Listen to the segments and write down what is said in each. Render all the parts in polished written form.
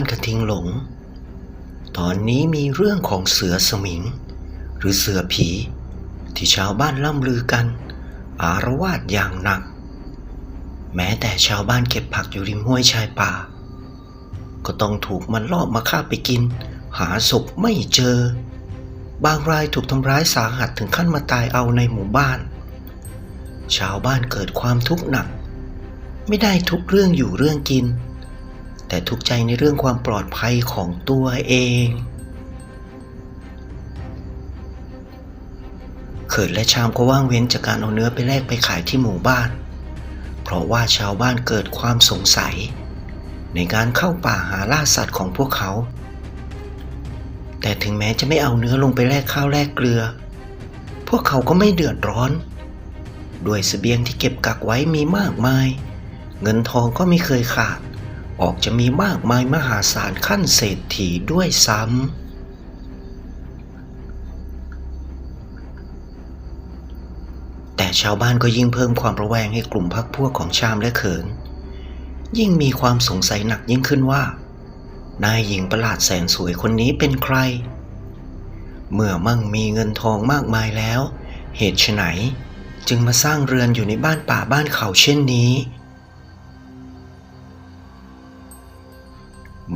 านกระทิงหลงตอนนี้มีเรื่องของเสือสมิงหรือเสือผีที่ชาวบ้านล่ำลือกันอารวาสอย่างหนักแม้แต่ชาวบ้านเก็บผักอยู่ริมห้วยชายป่าก็ต้องถูกมันลอบมาฆ่าไปกินหาศพไม่เจอบางรายถูกทำร้ายสาหัสถึงขั้นมาตายเอาในหมู่บ้านชาวบ้านเกิดความทุกข์หนักไม่ได้ทุกเรื่องอยู่เรื่องกินแต่ทุกข์ใจในเรื่องความปลอดภัยของตัวเองเขิดและชามก็ว่างเว้นจากการเอาเนื้อไปแลกไปขายที่หมู่บ้านเพราะว่าชาวบ้านเกิดความสงสัยในการเข้าป่าหาล่าสัตว์ของพวกเขาแต่ถึงแม้จะไม่เอาเนื้อลงไปแลกข้าวแลกเกลือพวกเขาก็ไม่เดือดร้อนด้วยเสบียงที่เก็บกักไว้มีมากมายเงินทองก็ไม่เคยขาดออกจะมีมากมายมหาศาลขั้นเศรษฐีด้วยซ้ำแต่ชาวบ้านก็ยิ่งเพิ่มความระแวงให้กลุ่มพรรคพวกของชามและเขินยิ่งมีความสงสัยหนักยิ่งขึ้นว่านายหญิงประหลาดแสนสวยคนนี้เป็นใครเมื่อมั่งมีเงินทองมากมายแล้วเหตุไฉนจึงมาสร้างเรือนอยู่ในบ้านป่าบ้านเขาเช่นนี้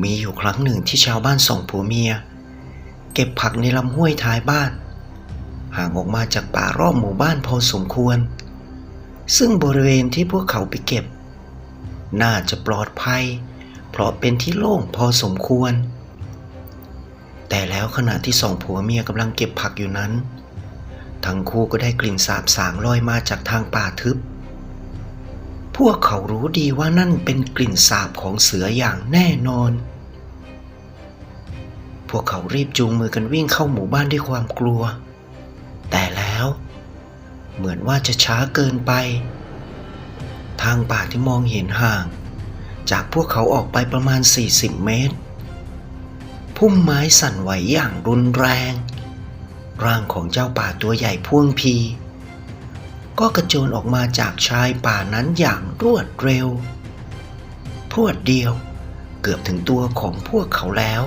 มีอยู่ครั้งหนึ่งที่ชาวบ้านสองผัวเมียเก็บผักในลำห้วยท้ายบ้านห่างออกมาจากป่ารอบหมู่บ้านพอสมควรซึ่งบริเวณที่พวกเขาไปเก็บน่าจะปลอดภัยเพราะเป็นที่โล่งพอสมควรแต่แล้วขณะที่สองผัวเมียกำลังเก็บผักอยู่นั้นทั้งคู่ก็ได้กลิ่นสาบสางลอยมาจากทางป่าทึบพวกเขารู้ดีว่านั่นเป็นกลิ่นสาบของเสืออย่างแน่นอนพวกเขารีบจูงมือกันวิ่งเข้าหมู่บ้านด้วยความกลัวแต่แล้วเหมือนว่าจะช้าเกินไปทางป่าที่มองเห็นห่างจากพวกเขาออกไปประมาณ40 เมตรพุ่มไม้สั่นไหวอย่างรุนแรงร่างของเจ้าป่าตัวใหญ่พ่วงพีก็กระโจนออกมาจากชายป่านั้นอย่างรวดเร็วพรวดเดียวเกือบถึงตัวของพวกเขาแล้ว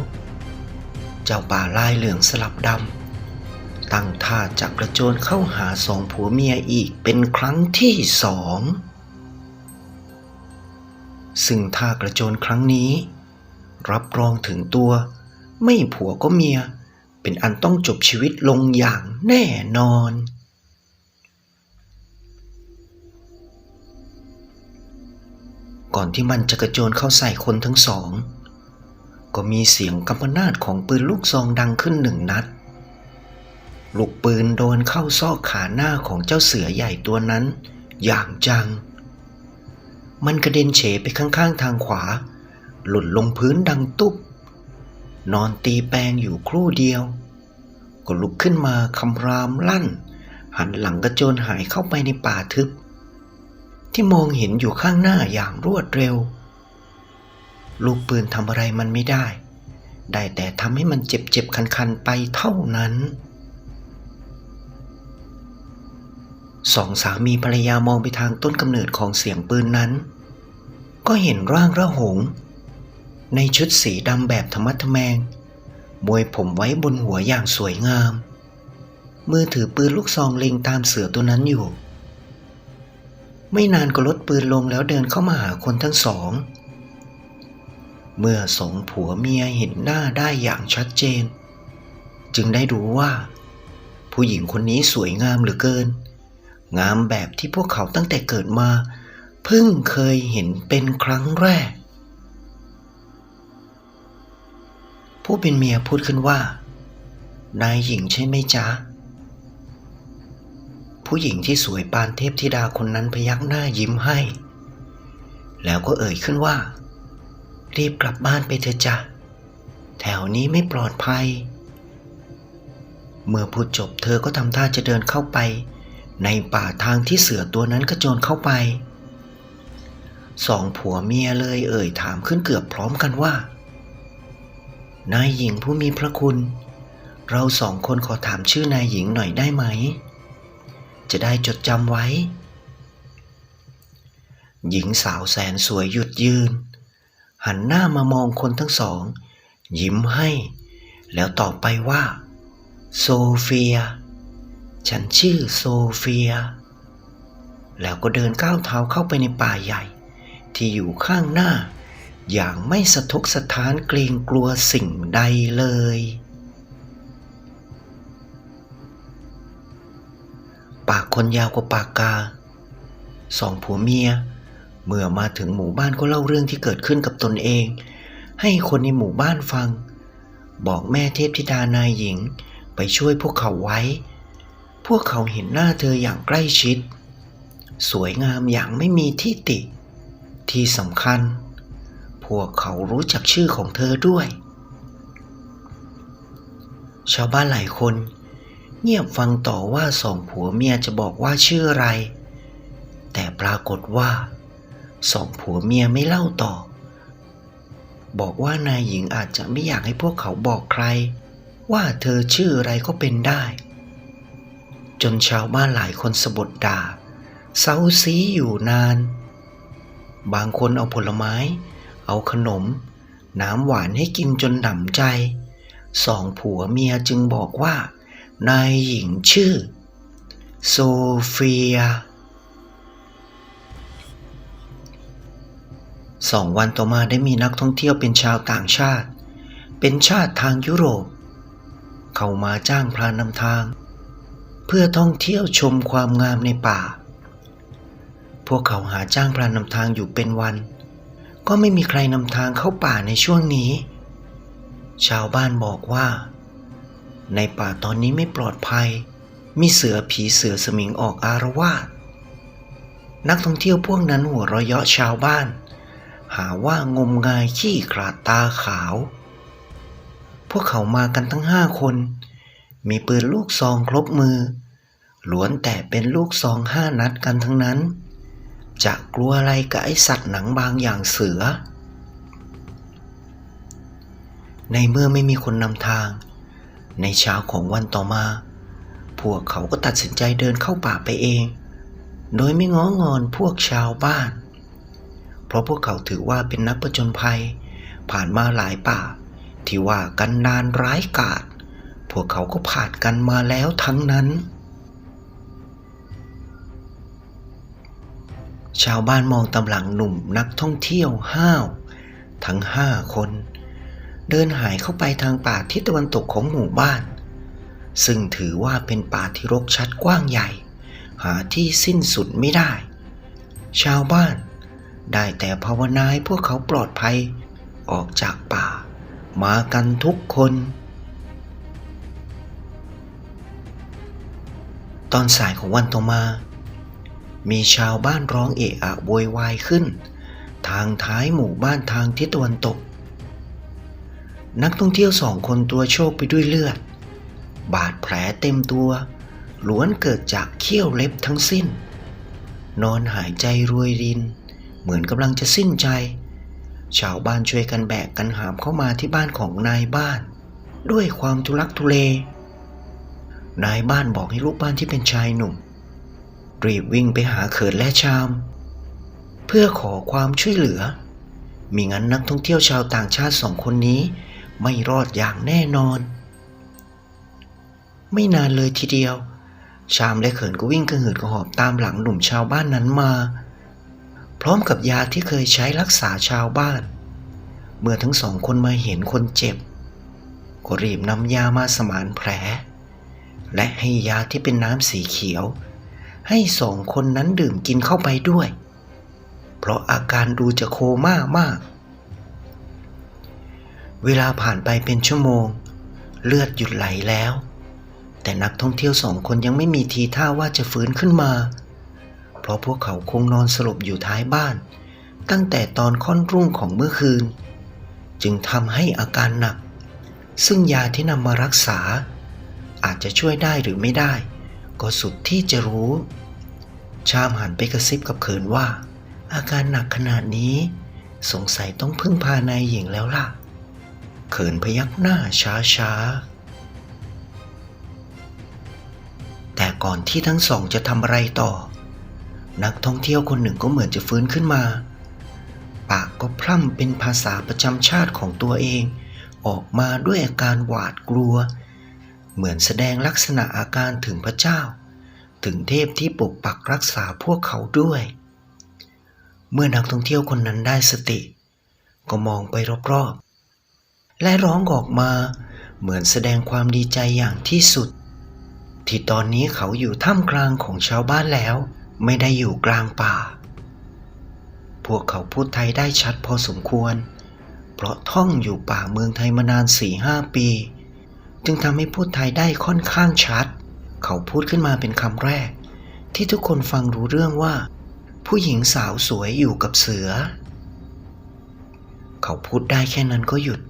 เจ้าป่าลายเหลืองสลับดำตั้งท่าจะกระโจนเข้าหาสองผัวเมียอีกเป็นครั้งที่2ซึ่งท่ากระโจนครั้งนี้รับรองถึงตัวไม่ผัวก็เมียเป็นอันต้องจบชีวิตลงอย่างแน่นอนก่อนที่มันจะกระโจนเข้าใส่คนทั้งสองก็มีเสียงกำมนาฏของปืนลูกซองดังขึ้น1 นัดลูกปืนโดนเข้าซอกขาหน้าของเจ้าเสือใหญ่ตัวนั้นอย่างจังมันกระเด็นเฉไปข้างๆทางขวาหล่นลงพื้นดังตุ๊บนอนตีแปงอยู่ครู่เดียวก็ลุกขึ้นมาคำรามลั่นหันหลังกระโจนหายเข้าไปในป่าทึบที่มองเห็นอยู่ข้างหน้าอย่างรวดเร็วลูกปืนทำอะไรมันไม่ได้แต่ทำให้มันเจ็บๆคันๆไปเท่านั้นสองสามีภรรยามองไปทางต้นกำเนิดของเสียงปืนนั้นก็เห็นร่างระหงในชุดสีดำแบบธรรมะทแมงมวยผมไว้บนหัวอย่างสวยงามมือถือปืนลูกซองเล็งตามเสือตัวนั้นอยู่ไม่นานก็ลดปืนลงแล้วเดินเข้ามาหาคนทั้งสองเมื่อสองผัวเมียเห็นหน้าได้อย่างชัดเจนจึงได้รู้ว่าผู้หญิงคนนี้สวยงามเหลือเกินงามแบบที่พวกเขาตั้งแต่เกิดมาเพิ่งเคยเห็นเป็นครั้งแรกผู้เป็นเมียพูดขึ้นว่านายหญิงใช่ไหมจ๊ะผู้หญิงที่สวยปานเทพธิดาคนนั้นพยักหน้ายิ้มให้แล้วก็เอ่ยขึ้นว่ารีบกลับบ้านไปเถอะจ๊ะแถวนี้ไม่ปลอดภัยเมื่อพูดจบเธอก็ทำท่าจะเดินเข้าไปในป่าทางที่เสือตัวนั้นกระโจนเข้าไปสองผัวเมียเลยเอ่ยถามขึ้นเกือบพร้อมกันว่านายหญิงผู้มีพระคุณเราสองคนขอถามชื่อนายหญิงหน่อยได้ไหมจะได้จดจำไว้หญิงสาวแสนสวยหยุดยืน หันหน้ามามองคนทั้งสองยิ้มให้แล้วตอบไปว่าโซเฟียฉันชื่อโซเฟียแล้วก็เดินก้าวเท้าเข้าไปในป่าใหญ่ที่อยู่ข้างหน้าอย่างไม่สะทกสะท้านเกรงกลัวสิ่งใดเลยปากคนยาวกว่าปากกาสองผัวเมียเมื่อมาถึงหมู่บ้านก็เล่าเรื่องที่เกิดขึ้นกับตนเองให้คนในหมู่บ้านฟังบอกแม่เทพธิดานายหญิงไปช่วยพวกเขาไว้พวกเขาเห็นหน้าเธออย่างใกล้ชิดสวยงามอย่างไม่มีที่ติที่สำคัญพวกเขารู้จักชื่อของเธอด้วยชาวบ้านหลายคนเงียบฟังต่อว่าสองผัวเมียจะบอกว่าชื่ออะไรแต่ปรากฏว่าสองผัวเมียไม่เล่าต่อบอกว่านายหญิงอาจจะไม่อยากให้พวกเขาบอกใครว่าเธอชื่ออะไรก็เป็นได้จนชาวบ้านหลายคนสะบดด่าเซ้าซี้อยู่นานบางคนเอาผลไม้เอาขนมน้ำหวานให้กินจนหนำใจสองผัวเมียจึงบอกว่านายหญิงชื่อโซเฟีย2 วันต่อมาได้มีนักท่องเที่ยวเป็นชาวต่างชาติเป็นชาติทางยุโรปเข้ามาจ้างพรานนำทางเพื่อท่องเที่ยวชมความงามในป่าพวกเขาหาจ้างพรานนำทางอยู่เป็นวันก็ไม่มีใครนำทางเข้าป่าในช่วงนี้ชาวบ้านบอกว่าในป่าตอนนี้ไม่ปลอดภัยมีเสือผีเสือสมิงออกอาละวาดนักท่องเที่ยวพวกนั้นหัวเราะเยาะชาวบ้านหาว่างมงายขี้ขลาดตาขาวพวกเขามากันทั้ง5 คนมีปืนลูกซองครบมือล้วนแต่เป็นลูกซอง5 นัดกันทั้งนั้นจะกลัวอะไรกับไอ้สัตว์หนังบางอย่างเสือในเมื่อไม่มีคนนำทางในเช้าของวันต่อมาพวกเขาก็ตัดสินใจเดินเข้าป่าไปเองโดยไม่ง้องอนพวกชาวบ้านเพราะพวกเขาถือว่าเป็นนักผจญภัยผ่านมาหลายป่าที่ว่ากันดารร้ายกาจพวกเขาก็ผ่านกันมาแล้วทั้งนั้นชาวบ้านมองตำหลังหนุ่มนักท่องเที่ยวห้าวทั้ง5 คนเดินหายเข้าไปทางป่าทิศตะวันตกของหมู่บ้านซึ่งถือว่าเป็นป่าที่รกชัดกว้างใหญ่หาที่สิ้นสุดไม่ได้ชาวบ้านได้แต่ภาวนาให้พวกเขาปลอดภัยออกจากป่ามากันทุกคนตอนสายของวันต่อมามีชาวบ้านร้องเอะอะโวยวายขึ้นทางท้ายหมู่บ้านทางทิศตะวันตกนักท่องเที่ยว2 คนตัวโชกไปด้วยเลือดบาดแผลเต็มตัวล้วนเกิดจากเขี้ยวเล็บทั้งสิ้นนอนหายใจรวยรินเหมือนกำลังจะสิ้นใจชาวบ้านช่วยกันแบกกันหามเข้ามาที่บ้านของนายบ้านด้วยความทุลักทุเลนายบ้านบอกให้ลูกบ้านที่เป็นชายหนุ่มรีบวิ่งไปหาเขินและชามเพื่อขอความช่วยเหลือมิงั้นนักท่องเที่ยวชาวต่างชาติ2 คนนี้ไม่รอดอย่างแน่นอนไม่นานเลยทีเดียวชามและเขินก็วิ่งกระหืดกระหอบตามหลังหนุ่มชาวบ้านนั้นมาพร้อมกับยาที่เคยใช้รักษาชาวบ้านเมื่อทั้ง2 คนมาเห็นคนเจ็บก็รีบนำยามาสมานแผลและให้ยาที่เป็นน้ำสีเขียวให้2 คนนั้นดื่มกินเข้าไปด้วยเพราะอาการดูจะโคม่ามากเวลาผ่านไปเป็นชั่วโมงเลือดหยุดไหลแล้วแต่นักท่องเที่ยว2 คนยังไม่มีทีท่าว่าจะฟื้นขึ้นมาเพราะพวกเขาคงนอนสลบอยู่ท้ายบ้านตั้งแต่ตอนค่อนรุ่งของเมื่อคืนจึงทำให้อาการหนักซึ่งยาที่นำมารักษาอาจจะช่วยได้หรือไม่ได้ก็สุดที่จะรู้ชามหันไปกระซิบกับเขินว่าอาการหนักขนาดนี้สงสัยต้องพึ่งพานายหญิงแล้วล่ะเขินพยักหน้าช้าๆแต่ก่อนที่ทั้ง2จะทำอะไรต่อนักท่องเที่ยวคนหนึ่งก็เหมือนจะฟื้นขึ้นมา ปากก็พร่ำเป็นภาษาประจำชาติของตัวเองออกมาด้วยอาการหวาดกลัวเหมือนแสดงลักษณะอาการถึงพระเจ้าถึงเทพที่ปกปักรักษาพวกเขาด้วยเมื่อนักท่องเที่ยวคนนั้นได้สติก็มองไปรอบๆและร้องออกมาเหมือนแสดงความดีใจอย่างที่สุดที่ตอนนี้เขาอยู่ท่ามกลางของชาวบ้านแล้วไม่ได้อยู่กลางป่าพวกเขาพูดไทยได้ชัดพอสมควรเพราะท่องอยู่ป่าเมืองไทยมานาน 4-5 ปีจึงทำให้พูดไทยได้ค่อนข้างชัดเขาพูดขึ้นมาเป็นคำแรกที่ทุกคนฟังรู้เรื่องว่าผู้หญิงสาวสวยอยู่กับเสือเขาพูดได้แค่นั้นก็หยุด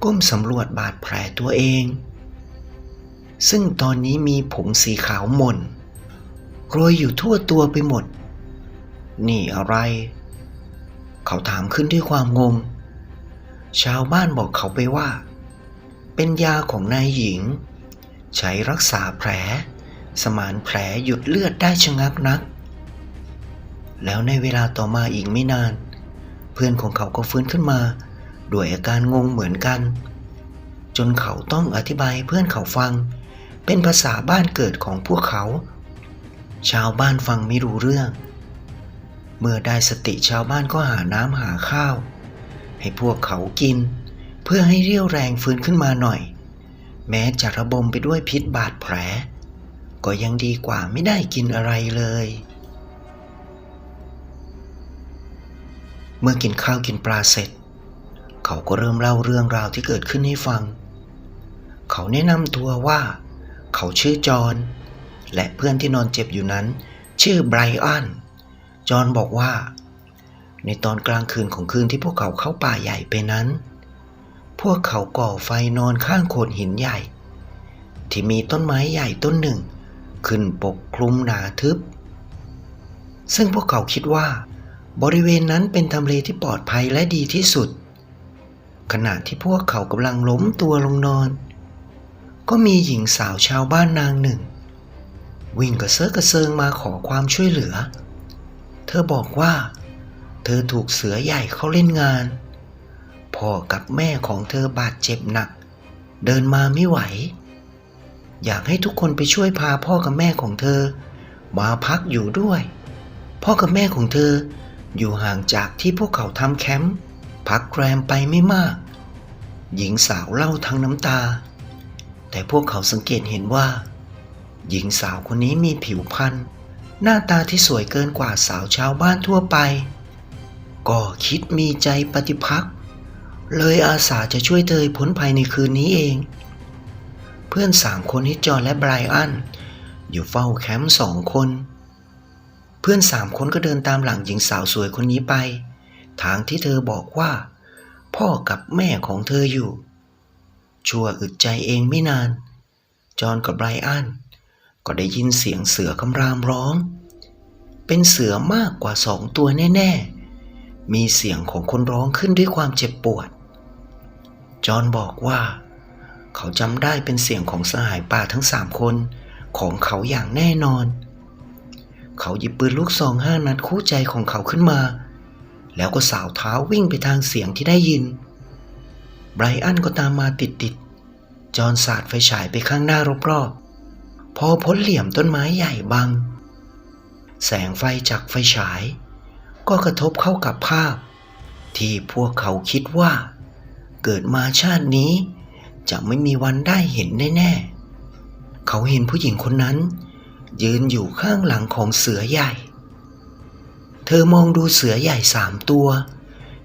ก้มสำรวจบาดแผลตัวเองซึ่งตอนนี้มีผงสีขาวหม่นโรยอยู่ทั่วตัวไปหมดนี่อะไรเขาถามขึ้นด้วยความงงชาวบ้านบอกเขาไปว่าเป็นยาของนายหญิงใช้รักษาแผลสมานแผลหยุดเลือดได้ชะงักนักแล้วในเวลาต่อมาอีกไม่นานเพื่อนของเขาก็ฟื้นขึ้นมาด้วยอาการงงเหมือนกันจนเขาต้องอธิบายให้เพื่อนเขาฟังเป็นภาษาบ้านเกิดของพวกเขาชาวบ้านฟังไม่รู้เรื่องเมื่อได้สติชาวบ้านก็หาน้ำหาข้าวให้พวกเขากินเพื่อให้เรี่ยวแรงฟื้นขึ้นมาหน่อยแม้จะระบมไปด้วยพิษบาดแผลก็ยังดีกว่าไม่ได้กินอะไรเลยเมื่อกินข้าวกินปลาเสร็จเขาก็เริ่มเล่าเรื่องราวที่เกิดขึ้นให้ฟังเขาแนะนำตัวว่าเขาชื่อจอห์นและเพื่อนที่นอนเจ็บอยู่นั้นชื่อไบรอันจอห์นบอกว่าในตอนกลางคืนของคืนที่พวกเขาเข้าป่าใหญ่ไปนั้นพวกเขาก่อไฟนอนข้างโขดหินใหญ่ที่มีต้นไม้ใหญ่ต้นหนึ่งขึ้นปกคลุมหนาทึบซึ่งพวกเขาคิดว่าบริเวณนั้นเป็นทำเลที่ปลอดภัยและดีที่สุดขณะที่พวกเขากำลังล้มตัวลงนอนก็มีหญิงสาวชาวบ้านนางหนึ่งวิ่งกระเซาะกระเซิงมาขอความช่วยเหลือเธอบอกว่าเธอถูกเสือใหญ่เข้าเล่นงานพ่อกับแม่ของเธอบาดเจ็บหนักเดินมาไม่ไหวอยากให้ทุกคนไปช่วยพาพ่อกับแม่ของเธอมาพักอยู่ด้วยพ่อกับแม่ของเธออยู่ห่างจากที่พวกเขาทำแคมป์พักแรมไปไม่มากหญิงสาวเล่าทั้งน้ำตาแต่พวกเขาสังเกตเห็นว่าหญิงสาวคนนี้มีผิวพรรณหน้าตาที่สวยเกินกว่าสาวชาวบ้านทั่วไปก็คิดมีใจปฏิภักษ์เลยอาสาจะช่วยเธอพ้นภัยในคืนนี้เองเพื่อน3 คนที่จอห์นและไบรอันอยู่เฝ้าแคมป์2 คนเพื่อน3 คนก็เดินตามหลังหญิงสาวสวยคนนี้ไปทางที่เธอบอกว่าพ่อกับแม่ของเธออยู่ชั่วอึดใจเองไม่นานจอห์นกับไบรอันก็ได้ยินเสียงเสือคำรามร้องเป็นเสือมากกว่า2 ตัวแน่ๆมีเสียงของคนร้องขึ้นด้วยความเจ็บปวดจอห์นบอกว่าเขาจำได้เป็นเสียงของสหายป่าทั้ง3 คนของเขาอย่างแน่นอนเขาหยิบปืนลูกซอง5 นัดคู่ใจของเขาขึ้นมาแล้วก็สาวเท้าวิ่งไปทางเสียงที่ได้ยินไบรอันก็ตามมาติดๆจอห์นสาดไฟฉายไปข้างหน้ารอบๆพอพ้นเหลี่ยมต้นไม้ใหญ่บังแสงไฟจากไฟฉายก็กระทบเข้ากับภาพที่พวกเขาคิดว่าเกิดมาชาตินี้จะไม่มีวันได้เห็นแน่ๆเขาเห็นผู้หญิงคนนั้นยืนอยู่ข้างหลังของเสือใหญ่เธอมองดูเสือใหญ่3 ตัว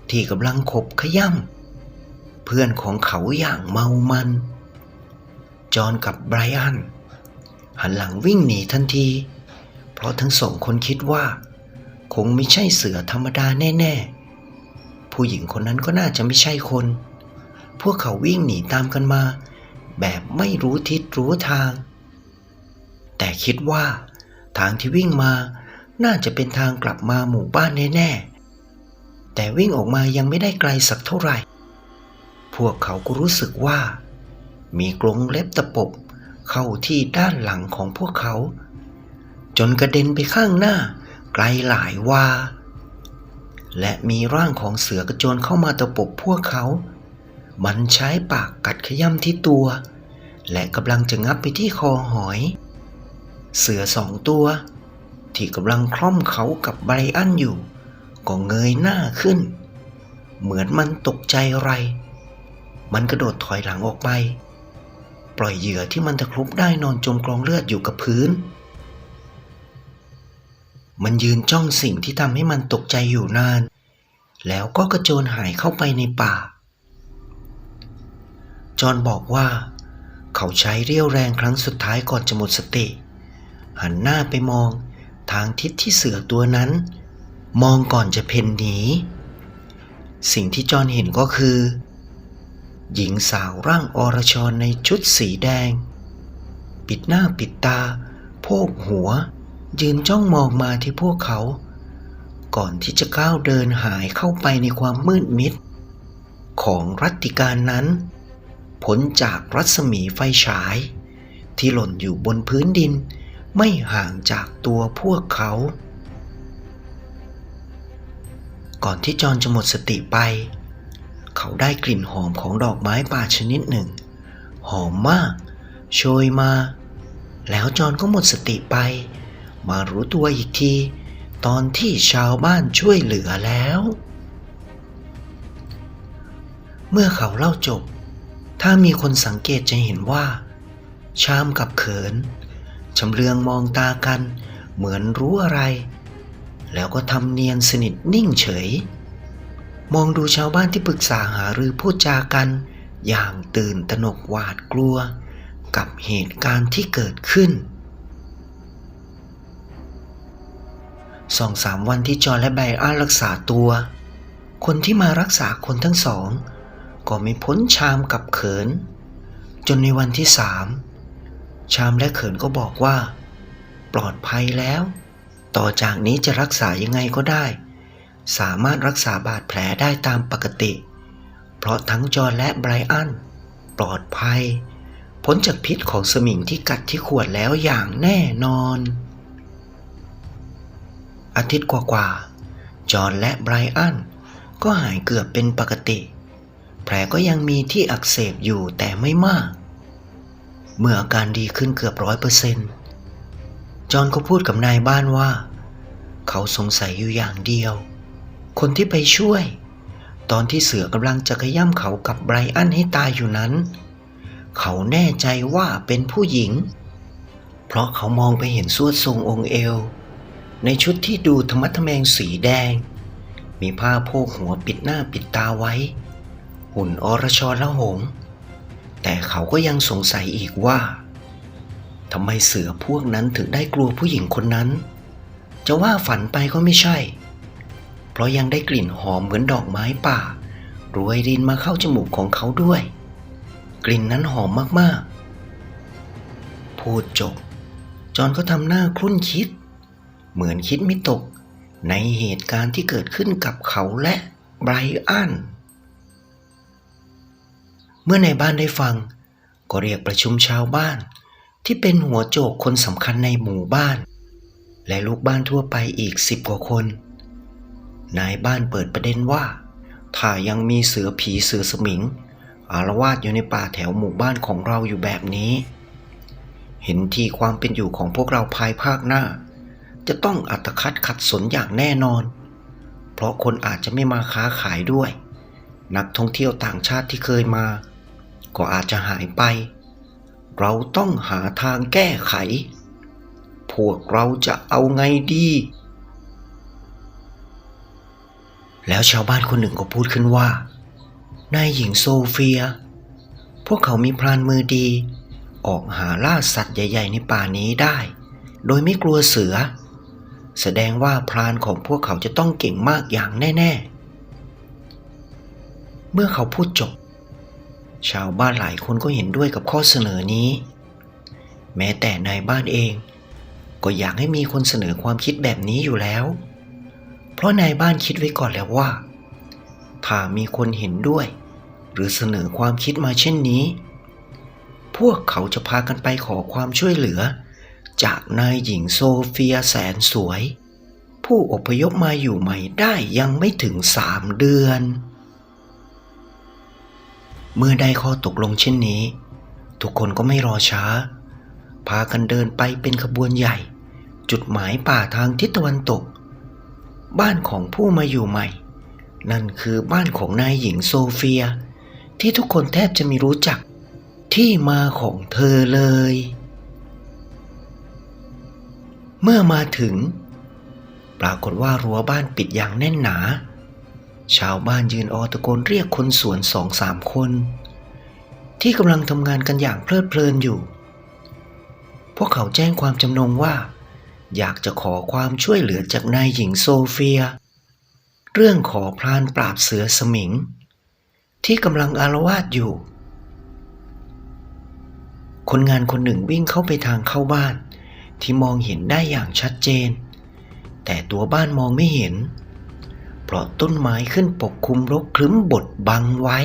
ที่กำลังขบขย่ำเพื่อนของเขาอย่างเมามันจอห์นกับไบรอันหันหลังวิ่งหนีทันทีเพราะทั้ง2 คนคิดว่าคงไม่ใช่เสือธรรมดาแน่ๆผู้หญิงคนนั้นก็น่าจะไม่ใช่คนพวกเขาวิ่งหนีตามกันมาแบบไม่รู้ทิศรู้ทางแต่คิดว่าทางที่วิ่งมาน่าจะเป็นทางกลับมาหมู่บ้านแน่ๆแต่วิ่งออกมายังไม่ได้ไกลสักเท่าไหร่พวกเขาก็รู้สึกว่ามีกรงเล็บตะปบเข้าที่ด้านหลังของพวกเขาจนกระเด็นไปข้างหน้าไกลหลายวา และมีร่างของเสือกระโจนเข้ามาตะปบพวกเขามันใช้ปากกัดขย้ำที่ตัวและกำลังจะงับไปที่คอหอยเสือ2 ตัวที่กำลังคล่อมเขากับไบรอันอยู่ก็เงยหน้าขึ้นเหมือนมันตกใจอะไรมันกระโดดถอยหลังออกไปปล่อยเหยื่อที่มันตะครุบได้นอนจมกองเลือดอยู่กับพื้นมันยืนจ้องสิ่งที่ทำให้มันตกใจอยู่นานแล้วก็กระโจนหายเข้าไปในป่าจอห์นบอกว่าเขาใช้เรี่ยวแรงครั้งสุดท้ายก่อนจะหมดสติหันหน้าไปมองทางทิศที่เสือตัวนั้นมองก่อนจะเพ่นหนีสิ่งที่จอห์นเห็นก็คือหญิงสาวร่างอรชรในชุดสีแดงปิดหน้าปิดตาโพกหัวยืนจ้องมองมาที่พวกเขาก่อนที่จะก้าวเดินหายเข้าไปในความมืดมิดของรัตติการนั้นพ้นจากรัศมีไฟฉายที่หล่นอยู่บนพื้นดินไม่ห่างจากตัวพวกเขาก่อนที่จอห์นจะหมดสติไปเขาได้กลิ่นหอมของดอกไม้ป่าชนิดหนึ่งหอมมากโชยมาแล้วจอห์นก็หมดสติไปมารู้ตัวอีกทีตอนที่ชาวบ้านช่วยเหลือแล้วเมื่อเขาเล่าจบถ้ามีคนสังเกตจะเห็นว่าชามกับเขินชำเลืองมองตากันเหมือนรู้อะไรแล้วก็ทำเนียนสนิทนิ่งเฉยมองดูชาวบ้านที่ปรึกษาหารือพูดจากันอย่างตื่นตระหนกหวาดกลัวกับเหตุการณ์ที่เกิดขึ้น2-3 วันที่จอห์นและไบรอันรักษาตัวคนที่มารักษาคนทั้งสองก็ไม่พ้นชามกับเขินจนในวันที่3ชามและเขินก็บอกว่าปลอดภัยแล้วต่อจากนี้จะรักษายังไงก็ได้สามารถรักษาบาดแผลได้ตามปกติเพราะทั้งจอห์นและไบรอันปลอดภัยพ้นจากพิษของสมิงที่กัดที่ขวดแล้วอย่างแน่นอนอาทิตย์กว่าๆจอห์นและไบรอันก็หายเกือบเป็นปกติแผลก็ยังมีที่อักเสบอยู่แต่ไม่มากเมื่ออาการดีขึ้นเกือบ 100%จอห์นก็พูดกับนายบ้านว่าเขาสงสัยอยู่อย่างเดียวคนที่ไปช่วยตอนที่เสือกำลังจะขย้ำเขากับไบรอันให้ตายอยู่นั้นเขาแน่ใจว่าเป็นผู้หญิงเพราะเขามองไปเห็นสวดทรงองค์เอวในชุดที่ดูธรรมะทแมงสีแดงมีผ้าโพกหัวปิดหน้าปิดตาไว้หุ่นอรชรละหงแต่เขาก็ยังสงสัยอีกว่าทำไมเสือพวกนั้นถึงได้กลัวผู้หญิงคนนั้นจะว่าฝันไปก็ไม่ใช่เพราะยังได้กลิ่นหอมเหมือนดอกไม้ป่ารวยรินมาเข้าจมูกของเขาด้วยกลิ่นนั้นหอมมากๆพูดจบจอห์นก็ทำหน้าครุ่นคิดเหมือนคิดไม่ตกในเหตุการณ์ที่เกิดขึ้นกับเขาและไบรอันเมื่อในบ้านได้ฟังก็เรียกประชุมชาวบ้านที่เป็นหัวโจกคนสำคัญในหมู่บ้านและลูกบ้านทั่วไปอีก10 กว่าคนนายบ้านเปิดประเด็นว่าถ้ายังมีเสือผีเสือสมิงอาละวาดอยู่ในป่าแถวหมู่บ้านของเราอยู่แบบนี้เห็นทีความเป็นอยู่ของพวกเราภายภาคหน้าจะต้องอัตคัดขัดสนอย่างแน่นอนเพราะคนอาจจะไม่มาค้าขายด้วยนักท่องเที่ยวต่างชาติที่เคยมาก็อาจจะหายไปเราต้องหาทางแก้ไขพวกเราจะเอาไงดีแล้วชาวบ้านคนหนึ่งก็พูดขึ้นว่านายหญิงโซเฟียพวกเขามีพรานมือดีออกหาล่าสัตว์ใหญ่ๆในป่านี้ได้โดยไม่กลัวเสือแสดงว่าพรานของพวกเขาจะต้องเก่งมากอย่างแน่ๆเมื่อเขาพูดจบชาวบ้านหลายคนก็เห็นด้วยกับข้อเสนอนี้แม้แต่นายบ้านเองก็อยากให้มีคนเสนอความคิดแบบนี้อยู่แล้วเพราะนายบ้านคิดไว้ก่อนแล้วว่าถ้ามีคนเห็นด้วยหรือเสนอความคิดมาเช่นนี้พวกเขาจะพากันไปขอความช่วยเหลือจากนายหญิงโซเฟียแสนสวย ผู้อพยพมาอยู่ใหม่ได้ยังไม่ถึง3 เดือนเมื่อได้ข้อตกลงเช่นนี้ทุกคนก็ไม่รอช้าพากันเดินไปเป็นขบวนใหญ่จุดหมายป่าทางทิศตะวันตกบ้านของผู้มาอยู่ใหม่นั่นคือบ้านของนายหญิงโซเฟียที่ทุกคนแทบจะไม่รู้จักที่มาของเธอเลยเมื่อมาถึงปรากฏว่ารั้วบ้านปิดอย่างแน่นหนาชาวบ้านยืนตะโกนเรียกคนสวน2-3 คนที่กำลังทำงานกันอย่างเพลิดเพลินอยู่พวกเขาแจ้งความจำนงว่าอยากจะขอความช่วยเหลือจากนายหญิงโซเฟียเรื่องขอพรานปราบเสือสมิงที่กำลังอาละวาดอยู่คนงานคนหนึ่งวิ่งเข้าไปทางเข้าบ้านที่มองเห็นได้อย่างชัดเจนแต่ตัวบ้านมองไม่เห็นเพราะต้นไม้ขึ้นปกคลุมรกครึ้มบดบังไว้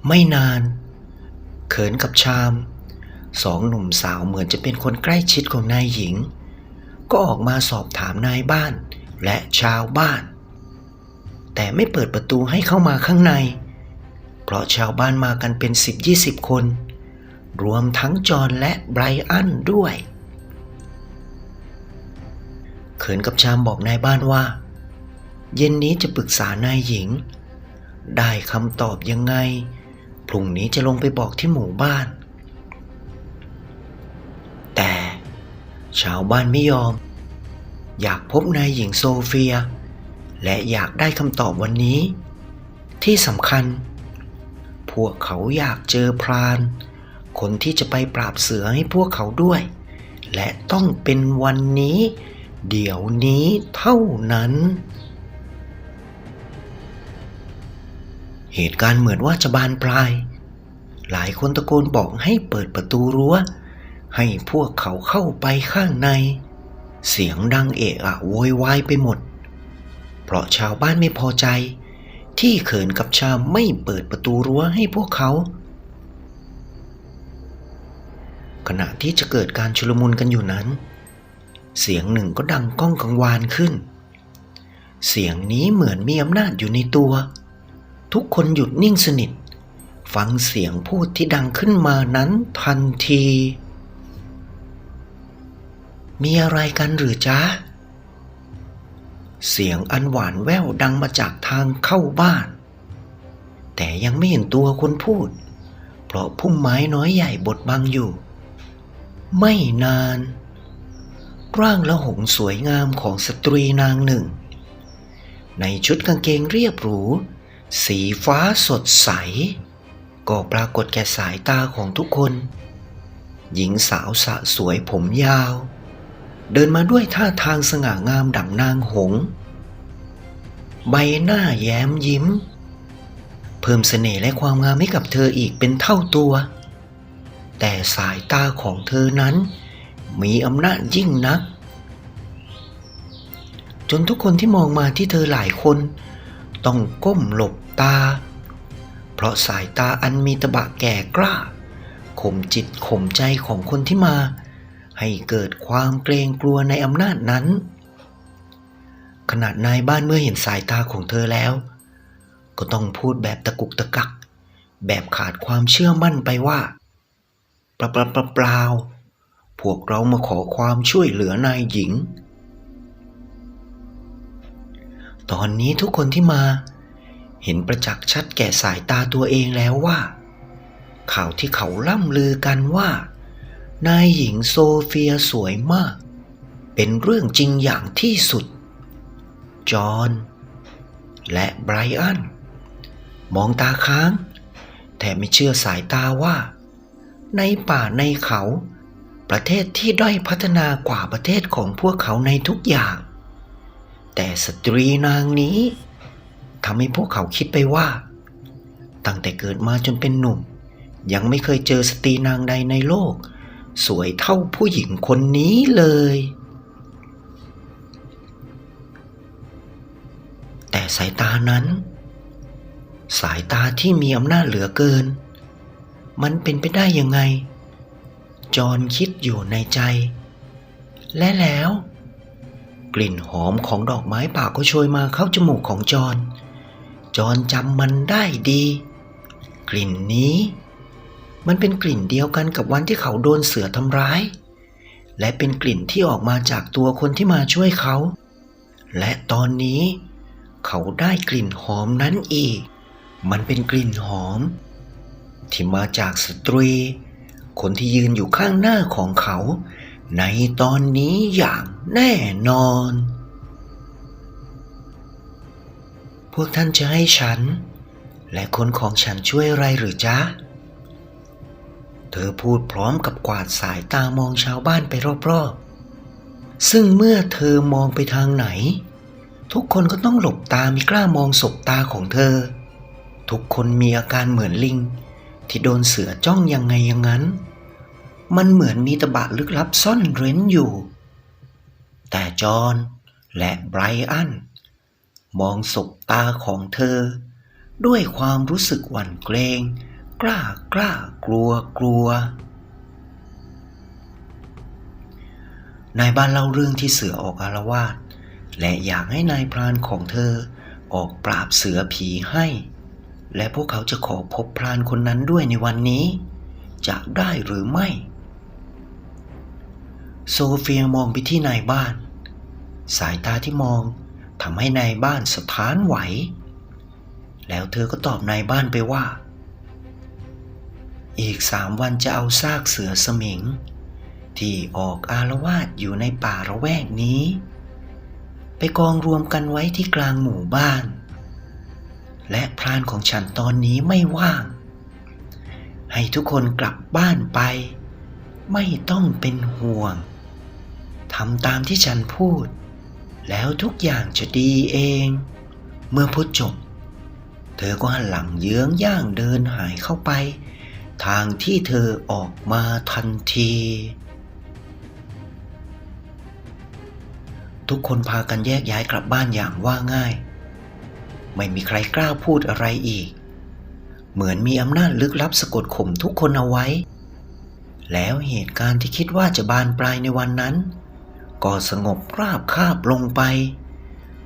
ไม่นานเขินกับชาม2 หนุ่มสาวเหมือนจะเป็นคนใกล้ชิดของนายหญิงก็ออกมาสอบถามนายบ้านและชาวบ้านแต่ไม่เปิดประตูให้เข้ามาข้างในเพราะชาวบ้านมากันเป็น10-20 คนรวมทั้งจอห์นและไบรอันด้วยเขินกับชามบอกนายบ้านว่าเย็นนี้จะปรึกษานายหญิงได้คำตอบยังไงพรุ่งนี้จะลงไปบอกที่หมู่บ้านแต่ชาวบ้านไม่ยอมอยากพบนายหญิงโซเฟียและอยากได้คำตอบวันนี้ที่สำคัญพวกเขาอยากเจอพรานคนที่จะไปปราบเสือให้พวกเขาด้วยและต้องเป็นวันนี้เดี๋ยวนี้เท่านั้นเหตุการณ์เหมือนว่าจะบานปลายหลายคนตะโกนบอกให้เปิดประตูรั้วให้พวกเขาเข้าไปข้างในเสียงดังเอะอะโวยวายไปหมดเพราะชาวบ้านไม่พอใจที่เขินกับชามไม่เปิดประตูรั้วให้พวกเขาขณะที่จะเกิดการชุลมุนกันอยู่นั้นเสียงหนึ่งก็ดังก้องกังวานขึ้นเสียงนี้เหมือนมีอำนาจอยู่ในตัวทุกคนหยุดนิ่งสนิทฟังเสียงพูดที่ดังขึ้นมานั้นทันทีมีอะไรกันหรือจ๊ะเสียงอันหวานแว่วดังมาจากทางเข้าบ้านแต่ยังไม่เห็นตัวคนพูดเพราะพุ่มไม้น้อยใหญ่บดบังอยู่ไม่นานร่างละหงสวยงามของสตรีนางหนึ่งในชุดกางเกงเรียบหรูสีฟ้าสดใสก็ปรากฏแก่สายตาของทุกคนหญิงสาวสะสวยผมยาวเดินมาด้วยท่าทางสง่างามดั่งนางหงส์ใบหน้าแย้มยิ้มเพิ่มเสน่ห์และความงามให้กับเธออีกเป็นเท่าตัวแต่สายตาของเธอนั้นมีอำนาจยิ่งนักจนทุกคนที่มองมาที่เธอหลายคนต้องก้มหลบตาเพราะสายตาอันมีตะบะแก่กล้าข่มจิตข่มใจของคนที่มาให้เกิดความเกรงกลัวในอำนาจนั้นขณะนายบ้านเมื่อเห็นสายตาของเธอแล้วก็ต้องพูดแบบตะกุกตะกักแบบขาดความเชื่อมั่นไปว่าเปล่าพวกเรามาขอความช่วยเหลือนายหญิงตอนนี้ทุกคนที่มาเห็นประจักษ์ชัดแก่สายตาตัวเองแล้วว่าข่าวที่เขาล่ำลือกันว่านายหญิงโซเฟียสวยมากเป็นเรื่องจริงอย่างที่สุดจอห์นและไบรอันมองตาค้างแต่ไม่เชื่อสายตาว่าในป่าในเขาประเทศที่ด้อยพัฒนากว่าประเทศของพวกเขาในทุกอย่างแต่สตรีนางนี้ทำให้พวกเขาคิดไปว่าตั้งแต่เกิดมาจนเป็นหนุ่มยังไม่เคยเจอสตรีนางใดในโลกสวยเท่าผู้หญิงคนนี้เลยแต่สายตานั้นสายตาที่มีอำนาจเหลือเกินมันเป็นไปได้ยังไงจอห์นคิดอยู่ในใจและแล้ว กลิ่นหอมของดอกไม้ป่าก็โชยมาเข้าจมูกของจอห์นจำมันได้ดีกลิ่นนี้มันเป็นกลิ่นเดียวกันกับวันที่เขาโดนเสือทำร้ายและเป็นกลิ่นที่ออกมาจากตัวคนที่มาช่วยเขาและตอนนี้เขาได้กลิ่นหอมนั้นอีกมันเป็นกลิ่นหอมที่มาจากสตรีคนที่ยืนอยู่ข้างหน้าของเขาในตอนนี้อย่างแน่นอนพวกท่านจะให้ฉันและคนของฉันช่วยอะไรหรือจ๊ะเธอพูดพร้อมกับกวาดสายตามองชาวบ้านไปรอบๆซึ่งเมื่อเธอมองไปทางไหนทุกคนก็ต้องหลบตาไม่กล้ามองสบตาของเธอทุกคนมีอาการเหมือนลิงที่โดนเสือจ้องยังไงอย่างนั้นมันเหมือนมีตะบะลึกลับซ่อนเร้นอยู่แต่จอห์นและไบรอันมองสบตาของเธอด้วยความรู้สึกหวั่นเกรงกล้ากลัวนายบ้านเล่าเรื่องที่เสือออกอาละวาดและอยากให้นายพรานของเธอออกปราบเสือผีให้และพวกเขาจะขอพบพรานคนนั้นด้วยในวันนี้จะได้หรือไม่โซเฟียมองไปที่นายบ้านสายตาที่มองทำให้นายบ้านสะท้านไหวแล้วเธอก็ตอบนายบ้านไปว่าอีก3 วันจะเอาซากเสือสมิงที่ออกอาละวาดอยู่ในป่าระแวกนี้ไปกองรวมกันไว้ที่กลางหมู่บ้านและพรานของฉันตอนนี้ไม่ว่างให้ทุกคนกลับบ้านไปไม่ต้องเป็นห่วงทำตามที่ฉันพูดแล้วทุกอย่างจะดีเองเมื่อพูดจบเธอก็หันหลังเยื้องย่างเดินหายเข้าไปทางที่เธอออกมาทันทีทุกคนพากันแยกย้ายกลับบ้านอย่างว่าง่ายไม่มีใครกล้าพูดอะไรอีกเหมือนมีอำนาจลึกลับสะกดข่มทุกคนเอาไว้แล้วเหตุการณ์ที่คิดว่าจะบานปลายในวันนั้นก็สงบราบคาบลงไป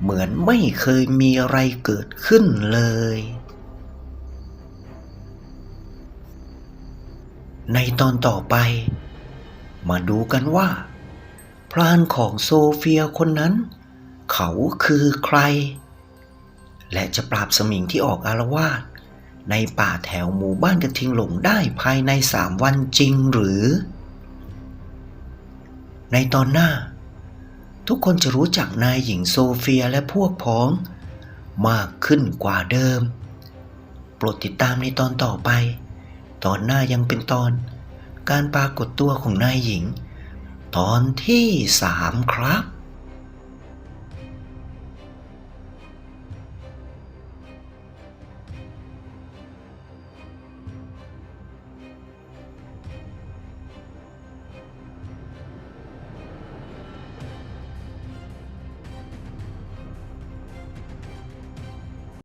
เหมือนไม่เคยมีอะไรเกิดขึ้นเลยในตอนต่อไปมาดูกันว่าพรานของโซเฟียคนนั้นเขาคือใครและจะปราบสมิงที่ออกอาละวาดในป่าแถวหมู่บ้านกระทิงหลงได้ภายใน3 วันจริงหรือในตอนหน้าทุกคนจะรู้จักนายหญิงโซเฟียและพวกพ้องมากขึ้นกว่าเดิมโปรดติดตามในตอนต่อไปตอนหน้ายังเป็นตอนการปรากฏตัวของนายหญิงตอนที่3ครับ